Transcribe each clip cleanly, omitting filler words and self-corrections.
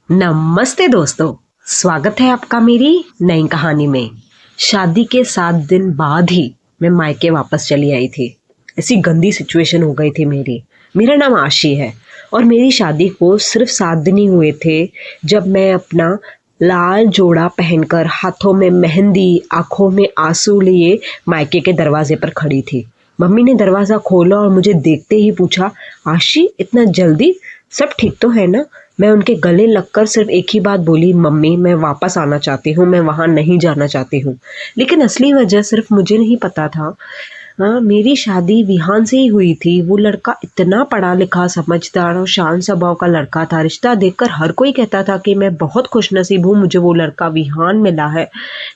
नमस्ते दोस्तों, स्वागत है आपका मेरी नई कहानी में। शादी के 7 दिन बाद ही मैं मायके वापस चली आई थी। ऐसी गंदी सिचुएशन हो गई थी मेरा नाम आशी है और मेरी शादी को सिर्फ 7 दिन ही हुए थे जब मैं अपना लाल जोड़ा पहनकर, हाथों में मेहंदी, आंखों में आंसू लिए मायके के दरवाजे पर खड़ी थी। मम्मी ने दरवाज़ा खोला और मुझे देखते ही पूछा, आशी इतना जल्दी, सब ठीक तो है ना? मैं उनके गले लगकर सिर्फ एक ही बात बोली, मम्मी मैं वापस आना चाहती हूँ, मैं वहाँ नहीं जाना चाहती हूँ। लेकिन असली वजह सिर्फ मुझे नहीं पता था। हाँ, मेरी शादी विहान से ही हुई थी। वो लड़का इतना पढ़ा लिखा, समझदार और शांत स्वभाव का लड़का था। रिश्ता देखकर हर कोई कहता था कि मैं बहुत खुशनसीब हूँ, मुझे वो लड़का विहान मिला है।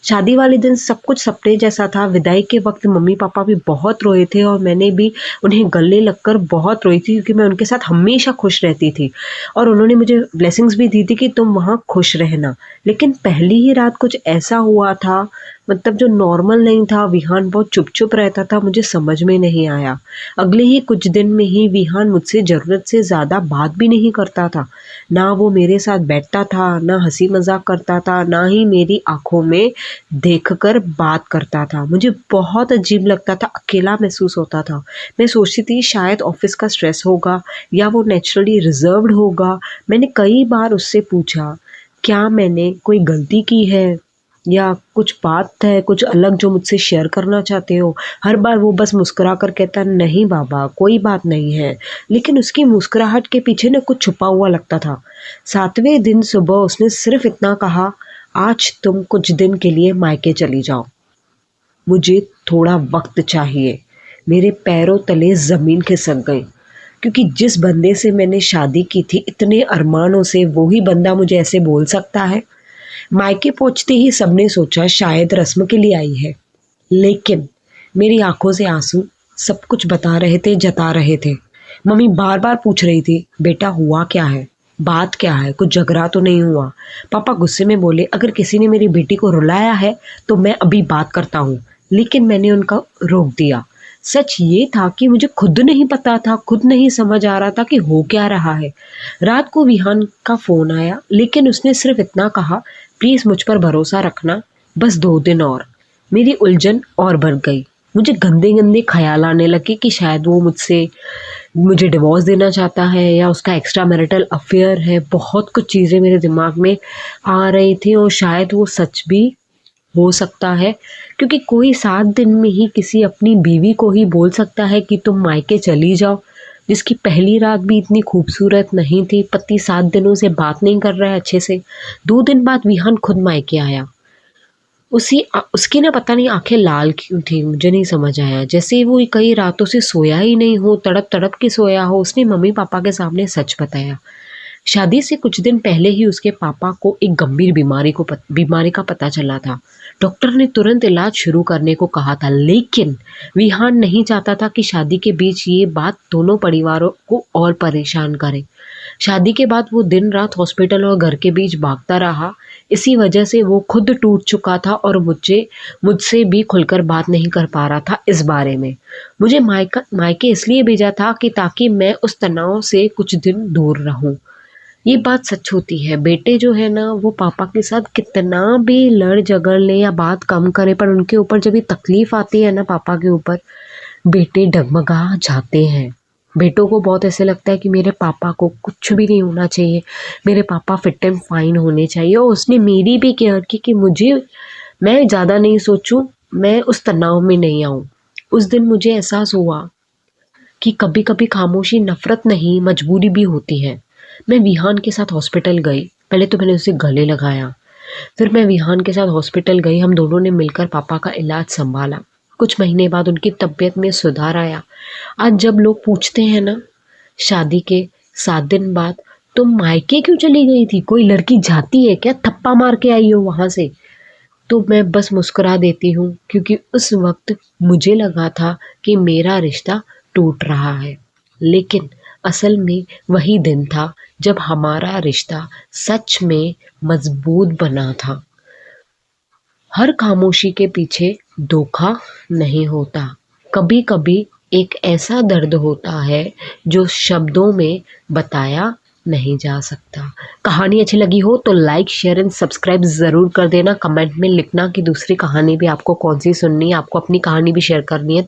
शादी वाले दिन सब कुछ सपने जैसा था। विदाई के वक्त मम्मी पापा भी बहुत रोए थे और मैंने भी उन्हें गले लगकर बहुत रोई थी, क्योंकि मैं उनके साथ हमेशा खुश रहती थी और उन्होंने मुझे ब्लेसिंग्स भी दी थी कि तुम वहाँ खुश रहना। लेकिन पहली ही रात कुछ ऐसा हुआ था, मतलब जो नॉर्मल नहीं था। विहान बहुत चुप चुप रहता था, मुझे समझ में नहीं आया। अगले ही कुछ दिन में ही विहान मुझसे ज़रूरत से ज़्यादा बात भी नहीं करता था। ना वो मेरे साथ बैठता था, ना हंसी मजाक करता था, ना ही मेरी आंखों में देखकर बात करता था। मुझे बहुत अजीब लगता था, अकेला महसूस होता था। मैं सोचती थी शायद ऑफिस का स्ट्रेस होगा या वो नेचुरली रिजर्व्ड होगा। मैंने कई बार उससे पूछा, क्या मैंने कोई गलती की है या कुछ बात है कुछ अलग जो मुझसे शेयर करना चाहते हो? हर बार वो बस मुस्कुरा कर कहता, नहीं बाबा कोई बात नहीं है। लेकिन उसकी मुस्कुराहट के पीछे ना कुछ छुपा हुआ लगता था। 7वें दिन सुबह उसने सिर्फ इतना कहा, आज तुम कुछ दिन के लिए मायके चली जाओ, मुझे थोड़ा वक्त चाहिए। मेरे पैरों तले ज़मीन खिसक गई, क्योंकि जिस बंदे से मैंने शादी की थी इतने अरमानों से, वो ही बंदा मुझे ऐसे बोल सकता है। मायके पहुंचते ही सबने सोचा शायद रस्म के लिए आई है, लेकिन मेरी आंखों से आंसू सब कुछ बता रहे थे, जता रहे थे। मम्मी बार बार पूछ रही थी, बेटा हुआ क्या है, बात क्या है, कुछ झगड़ा तो नहीं हुआ? पापा गुस्से में बोले, अगर किसी ने मेरी बेटी को रुलाया है तो मैं अभी बात करता हूँ। लेकिन मैंने उनका रोक दिया। सच ये था कि मुझे खुद नहीं पता था, खुद नहीं समझ आ रहा था कि हो क्या रहा है। रात को विहान का फ़ोन आया, लेकिन उसने सिर्फ इतना कहा, प्लीज़ मुझ पर भरोसा रखना, बस 2 दिन और। मेरी उलझन और बढ़ गई। मुझे गंदे गंदे ख्याल आने लगे कि शायद वो मुझे डिवोर्स देना चाहता है या उसका एक्स्ट्रा मैरिटल अफेयर है। बहुत कुछ चीज़ें मेरे दिमाग में आ रही थी और शायद वो सच भी हो सकता है, क्योंकि कोई 7 दिन में ही किसी अपनी बीवी को ही बोल सकता है कि तुम मायके चली जाओ, जिसकी पहली रात भी इतनी खूबसूरत नहीं थी। पति 7 दिनों से बात नहीं कर रहा है अच्छे से। 2 दिन बाद विहान खुद मायके आया। उसकी ना पता नहीं आंखें लाल क्यों थी, मुझे नहीं समझ आया। जैसे वो कई रातों से सोया ही नहीं हो, तड़प तड़प के सोया हो। उसने मम्मी पापा के सामने सच बताया। शादी से कुछ दिन पहले ही उसके पापा को एक गंभीर बीमारी का पता चला था। डॉक्टर ने तुरंत इलाज शुरू करने को कहा था, लेकिन विहान नहीं चाहता था कि शादी के बीच ये बात दोनों परिवारों को और परेशान करे। शादी के बाद वो दिन रात हॉस्पिटल और घर के बीच भागता रहा। इसी वजह से वो खुद टूट चुका था और मुझसे भी खुलकर बात नहीं कर पा रहा था इस बारे में। मुझे मायके इसलिए भेजा था कि ताकि मैं उस तनाव से कुछ दिन दूर रहूं। ये बात सच होती है, बेटे जो है ना वो पापा के साथ कितना भी लड़ झगड़ ले या बात कम करे, पर उनके ऊपर जब ये तकलीफ आती है ना पापा के ऊपर, बेटे डगमगा जाते हैं। बेटों को बहुत ऐसे लगता है कि मेरे पापा को कुछ भी नहीं होना चाहिए, मेरे पापा फिट एंड फाइन होने चाहिए। और उसने मेरी भी केयर की कि मैं ज़्यादा नहीं सोचूं, मैं उस तनाव में नहीं आऊं। उस दिन मुझे एहसास हुआ कि कभी कभी खामोशी नफरत नहीं, मजबूरी भी होती है। मैं विहान के साथ हॉस्पिटल गई। पहले तो मैंने उसे गले लगाया, फिर मैं विहान के साथ हॉस्पिटल गई। हम दोनों ने मिलकर पापा का इलाज संभाला। कुछ महीने बाद उनकी तबीयत में सुधार आया। आज जब लोग पूछते हैं ना, शादी के 7 दिन बाद तुम मायके क्यों चली गई थी, कोई लड़की जाती है क्या, थप्पा मार के आई हो वहां से, तो मैं बस मुस्कुरा देती हूँ, क्योंकि उस वक्त मुझे लगा था कि मेरा रिश्ता टूट रहा है। लेकिन असल में वही दिन था जब हमारा रिश्ता सच में मजबूत बना था। हर खामोशी के पीछे धोखा नहीं होता। कभी कभी एक ऐसा दर्द होता है जो शब्दों में बताया नहीं जा सकता। कहानी अच्छी लगी हो तो लाइक शेयर एंड सब्सक्राइब ज़रूर कर देना। कमेंट में लिखना कि दूसरी कहानी भी आपको कौन सी सुननी है, आपको अपनी कहानी भी शेयर करनी है।